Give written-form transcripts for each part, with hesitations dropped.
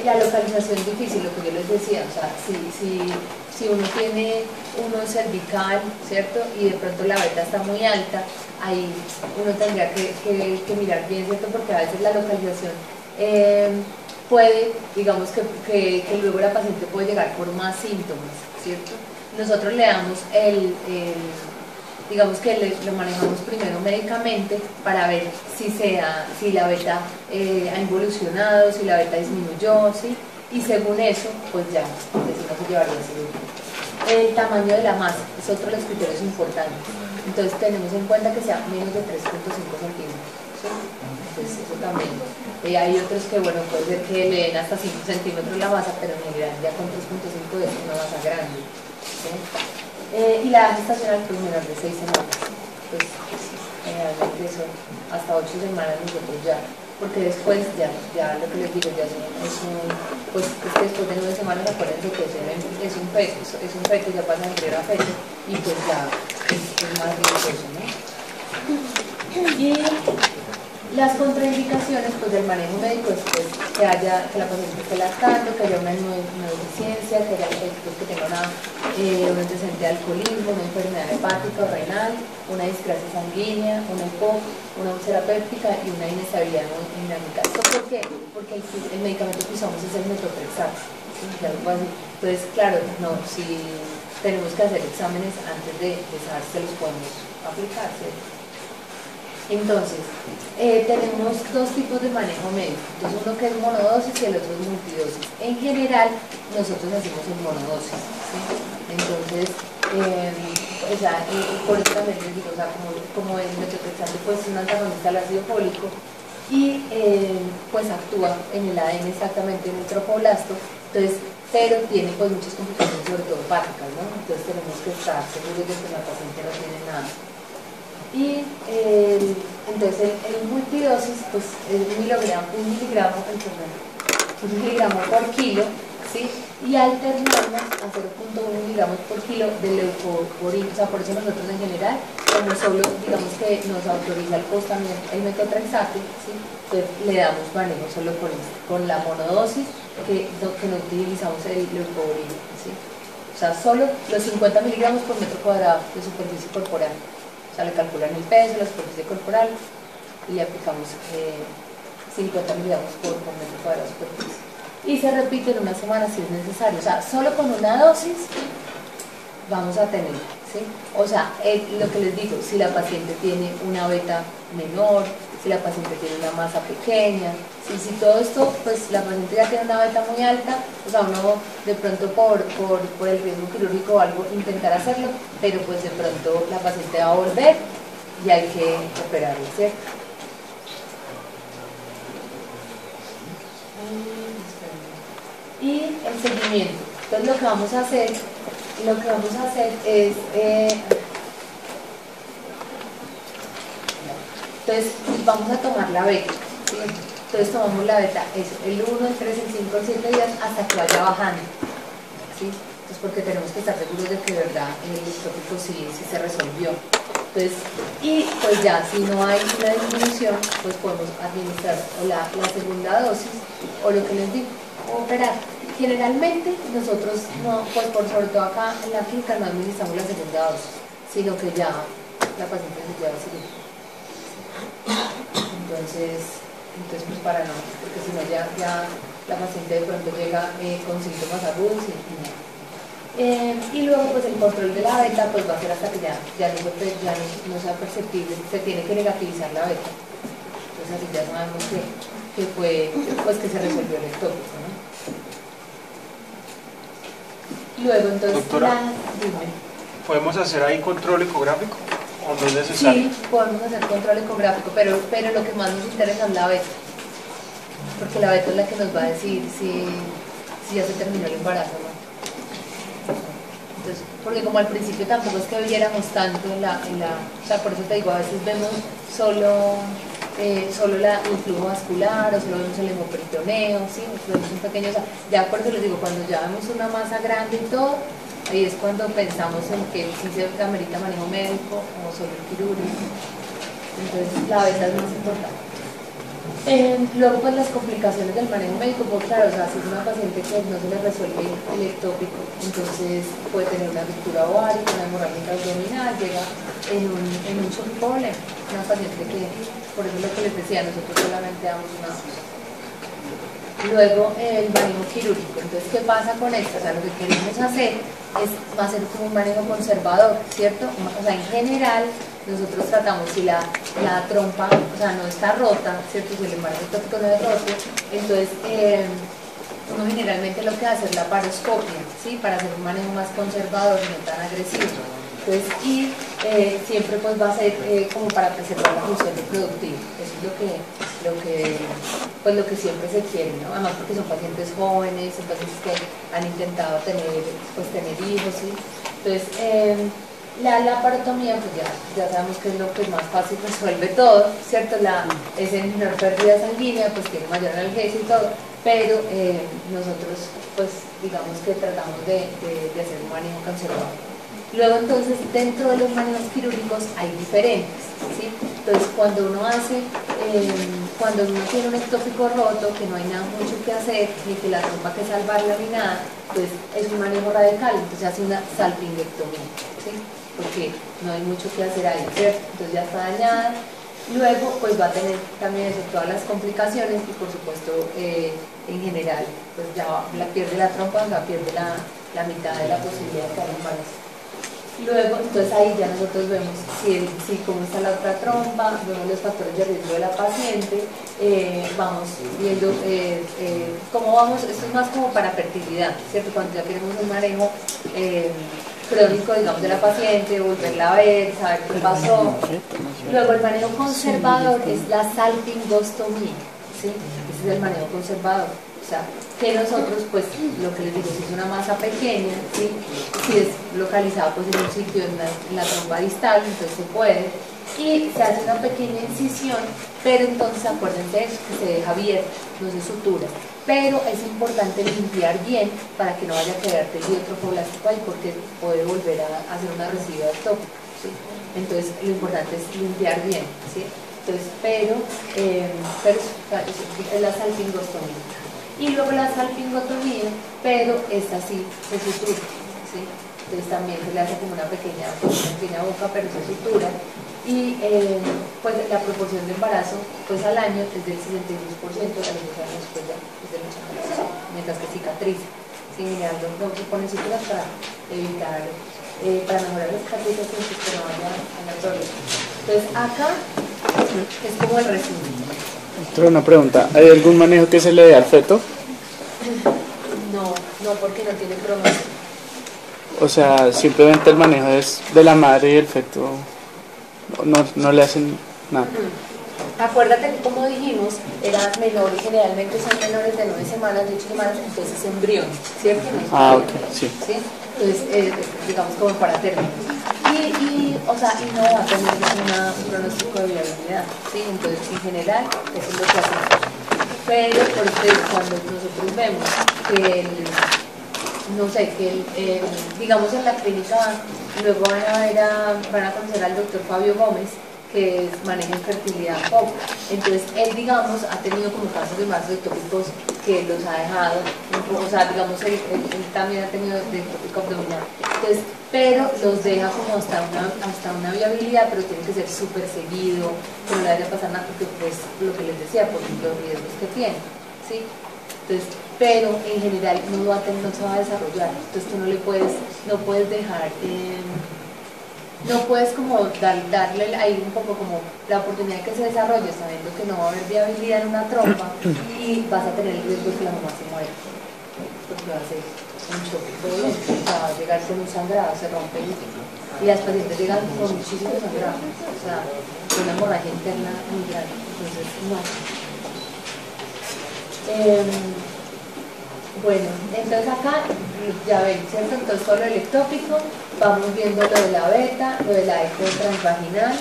La localización es difícil, lo que yo les decía, o sea, si uno tiene uno cervical, ¿cierto? Y de pronto la beta está muy alta, ahí uno tendría que mirar bien, ¿cierto? Porque a veces la localización puede, digamos que luego la paciente puede llegar por más síntomas, ¿cierto? Nosotros le damos digamos que lo manejamos primero médicamente para ver si la beta ha involucionado, si la beta disminuyó, ¿sí? Y según eso, pues ya decimos que llevaría a cirugía. El tamaño de la masa es otro de los criterios importantes. Entonces tenemos en cuenta que sea menos de 3.5 centímetros, ¿sí? Entonces eso también. Hay otros que, bueno, puede ser que le den hasta 5 centímetros la masa, pero en general ya con 3.5 es una masa grande, ¿sí? Y la edad gestacional pues menor de 6 semanas, pues generalmente son hasta 8 semanas nosotros ya, porque después ya lo que les digo, ya pues es que después de 9 semanas acuérdense que es un feto, ya pasa a embrión a feto y pues ya es más riesgoso, ¿no? Y las contraindicaciones pues del manejo médico es pues, que la paciente esté lactando, que haya una inmunodeficiencia, que haya que tenga un antecedente de alcoholismo, una enfermedad hepática o renal, una discrasia sanguínea, una EPOC, una úlcera péptica y una inestabilidad hemodinámica. ¿Esto por qué? Porque el medicamento que usamos es el metotrexato. ¿Sí? Entonces, claro, no, si tenemos que hacer exámenes antes de saber si los podemos aplicar, ¿cierto? Entonces, tenemos dos tipos de manejo médico. Entonces, uno que es monodosis y el otro es multidosis. En general, nosotros hacemos en monodosis, ¿sí? Entonces, por eso también les digo, o sea, como el metotrexato pues, es un antagonista al ácido fólico y pues actúa en el ADN exactamente en el tropoblasto, entonces, pero tiene pues muchas complicaciones, sobre todo hepáticas, ¿no? Entonces tenemos que estar seguros de que la paciente no tiene nada. Y entonces el multidosis pues es un miligramo por kilo, ¿sí? Y alternamos a 0.1 miligramos por kilo de leucovorin. O sea, por eso nosotros en general, como solo digamos que nos autoriza el POS también el metotrexato, ¿sí? Entonces le damos manejo solo con la monodosis que no utilizamos el leucovorin, ¿sí? O sea, solo los 50 miligramos por metro cuadrado de superficie corporal. O sea, le calculan el peso, la superficie corporal y le aplicamos 50 miligramos por metro cuadrado de superficie. Y se repite en una semana si es necesario. O sea, solo con una dosis vamos a tener, ¿sí? O sea, lo que les digo, si la paciente tiene una beta menor, si la paciente tiene una masa pequeña, si todo esto, pues la paciente ya tiene una beta muy alta, o sea, uno de pronto por el riesgo quirúrgico o algo intentar hacerlo, pero pues de pronto la paciente va a volver y hay que operarla, ¿cierto? Y el seguimiento. Entonces lo que vamos a hacer es entonces vamos a tomar la beta, ¿sí? Entonces tomamos la beta, el 1, el 3, el 5, el 7 días hasta que vaya bajando, ¿sí? Entonces porque tenemos que estar seguros de que de verdad el tópico sí se resolvió. Entonces, y pues ya si no hay una disminución, pues podemos administrar o la segunda dosis o lo que les digo, operar. Generalmente nosotros no, pues por sobre todo acá en la clínica no administramos la segunda dosis, sino que ya la paciente se lleva a cirugía. Entonces pues para no, porque si no ya la paciente de pronto llega con síntomas agudos y luego pues el control de la beta pues va a ser hasta que ya no sea perceptible, se tiene que negativizar la beta. Entonces así ya sabemos que se resolvió el tópico, ¿no? Luego entonces ¿podemos hacer ahí control ecográfico o no es necesario? Sí, podemos hacer control ecográfico, pero lo que más nos interesa es la beta, porque la beta es la que nos va a decir si ya se terminó el embarazo, ¿no? Entonces, porque como al principio tampoco es que viéramos tanto o sea, por eso te digo, a veces vemos solo el flujo vascular o solo vemos el hemoperitoneo, ¿sí? Vemos un pequeño, o sea, ya por eso les digo, cuando ya vemos una masa grande y todo, ahí es cuando pensamos en que sí se amerita manejo médico o solo el quirúrgico. Entonces la beta es más importante. Luego pues las complicaciones del manejo médico, pues claro, o sea, si es una paciente que no se le resuelve el ectópico, entonces puede tener una ruptura ovárica, una hemorragia abdominal, llega en un solo problema, una paciente que, por eso es lo que les decía, nosotros solamente damos una. Luego el manejo quirúrgico, entonces ¿qué pasa con esto? O sea, lo que queremos hacer es hacer como un manejo conservador, ¿cierto? O sea, en general nosotros tratamos si la trompa, o sea, no está rota, ¿cierto? Si el embarazo ectópico no es roto, entonces uno generalmente lo que hace es la paroscopia, ¿sí? Para hacer un manejo más conservador, no tan agresivo. Entonces, y siempre pues va a ser como para preservar la función reproductiva. Eso es lo que siempre se quiere, ¿no? Además porque son pacientes jóvenes, son pacientes que han intentado tener hijos, ¿sí? Entonces, la laparotomía, pues ya sabemos que es lo que más fácil resuelve todo, ¿cierto? Es en menor pérdida sanguínea, pues tiene mayor analgesia y todo, pero nosotros, pues digamos que tratamos de hacer un manejo conservador. Luego entonces dentro de los manejos quirúrgicos hay diferentes, ¿sí? Entonces cuando uno tiene un ectópico roto, que no hay nada mucho que hacer, ni que la trompa que salvar laminada, pues es un manejo radical, entonces hace una salpingectomía, ¿sí? Porque no hay mucho que hacer ahí, ¿cierto? Entonces ya está dañada. Luego pues va a tener también eso, todas las complicaciones y por supuesto en general pues ya pierde la trompa, ya pierde la mitad de la posibilidad de que haya embarazo. Luego, entonces ahí ya nosotros vemos cómo está la otra trompa, vemos los factores de riesgo de la paciente, vamos viendo cómo vamos, esto es más como para fertilidad, ¿cierto? Cuando ya queremos un manejo crónico, digamos, de la paciente, volverla a ver, saber qué pasó. Luego el manejo conservador es la salpingostomía, ¿sí? Ese es el manejo conservador. O sea, que nosotros, pues, lo que les digo, si es una masa pequeña, ¿sí? Si es localizada pues, en un sitio en la trompa distal, entonces se puede, y se hace una pequeña incisión, pero entonces acuérdense que se deja abierta, no se sutura, pero es importante limpiar bien para que no vaya a quedar tejido trofoblástico ahí, porque puede volver a hacer una recidua ectópica, ¿sí? Entonces lo importante es limpiar bien, ¿sí? Entonces, pero es la salpingostomía. Y luego la salpingotomía, pero esta sí se sutura, ¿sí? Entonces también se le hace como una pequeña boca, pero se sutura. Y pues la proporción de embarazo pues al año es del 62%, a los 2 años pues ya es del 80%, mientras que cicatriza. Sí, general, no se ponen suturas para evitar, para mejorar la cicatrización, pues que no vaya a la problema. Entonces acá es como el resumen. Una pregunta, ¿hay algún manejo que se le dé al feto? No, porque no tiene promoción. O sea, simplemente el manejo es de la madre y el feto no le hacen nada. Acuérdate que como dijimos, eran menores, generalmente son menores de 9 semanas, de 8 semanas, entonces embrión, ¿cierto? Ok, sí. ¿Sí? Entonces, digamos como para términos. O sea, y no va a tener un pronóstico de viabilidad, ¿sí? Entonces, en general, eso es lo que hacemos. Pero, por eso, cuando nosotros vemos que digamos en la clínica, luego van a conocer al doctor Fabio Gómez, que maneja infertilidad poco. Entonces, él, digamos, ha tenido como casos de embarazos ectópicos que los ha dejado un poco, o sea, digamos, él también ha tenido de ectópico abdominal. Entonces, pero los deja como hasta una viabilidad, pero tiene que ser súper seguido, que no le vaya a pasar nada, porque pues lo que les decía, por los riesgos que tiene, ¿sí? Entonces, pero en general no se va a desarrollar, entonces tú no puedes dejar, no puedes como darle ahí un poco como la oportunidad de que se desarrolle, sabiendo que no va a haber viabilidad en una trompa y vas a tener el riesgo de que la mamá se muera, porque va a ser un choque violento, o sea, va a llegar con un sangrado, se rompe y las pacientes llegan con muchísimo sangrado, o sea, una hemorragia interna muy grande, entonces no. Bueno, entonces acá ya ven, ¿cierto? Entonces todo lo del ectópico, vamos viendo lo de la beta, lo de la eco transvaginal,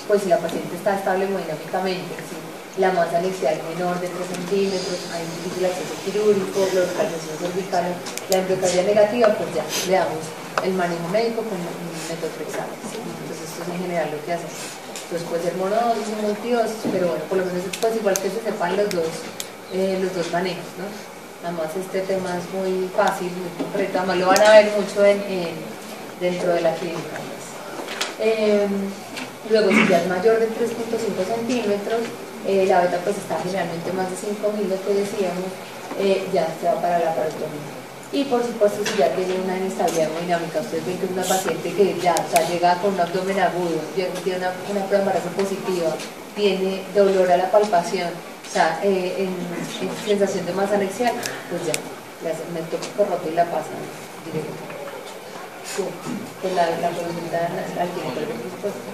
pues si la paciente está estable hemodinámicamente, si la masa anexial menor de 3 centímetros, hay un difícil acceso quirúrgico, la localización cervical, la embriocardia negativa, pues ya le damos el manejo médico con metotrexato, ¿sí? Entonces esto es en general lo que hacemos. Entonces puede ser monodosis o multidosis, pero bueno, por lo menos pues igual que se sepan los dos manejos, ¿no? Además este tema es muy fácil, muy concreto, además lo van a ver mucho dentro de la clínica. Luego, si ya es mayor de 3.5 centímetros, la beta pues está generalmente más de 5.000, lo que decíamos, ya se va para la parotomía. Y por supuesto, si ya tiene una inestabilidad hemodinámica, ustedes ven que es una paciente que ya, o sea, llega con un abdomen agudo, tiene una prueba de embarazo positiva, tiene dolor a la palpación, o sea, en sensación de masa anexial, pues ya, le hacen un ectopico y la pasan directo. Sí, pues la consulta al ginecólogo, por supuesto.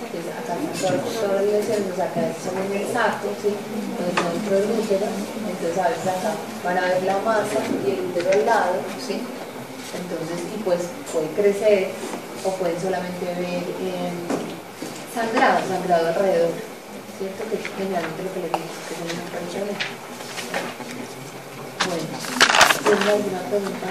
Entonces, acá todas las lesiones, acá son en el saco, ¿sí? Dentro del útero, entonces a veces acá van a ver la masa y el útero al lado, ¿sí? Entonces, y pues puede crecer o pueden solamente ver sangrado alrededor, ¿cierto? Que es generalmente lo que les digo, que es una problema. Bueno, ¿tienen alguna pregunta?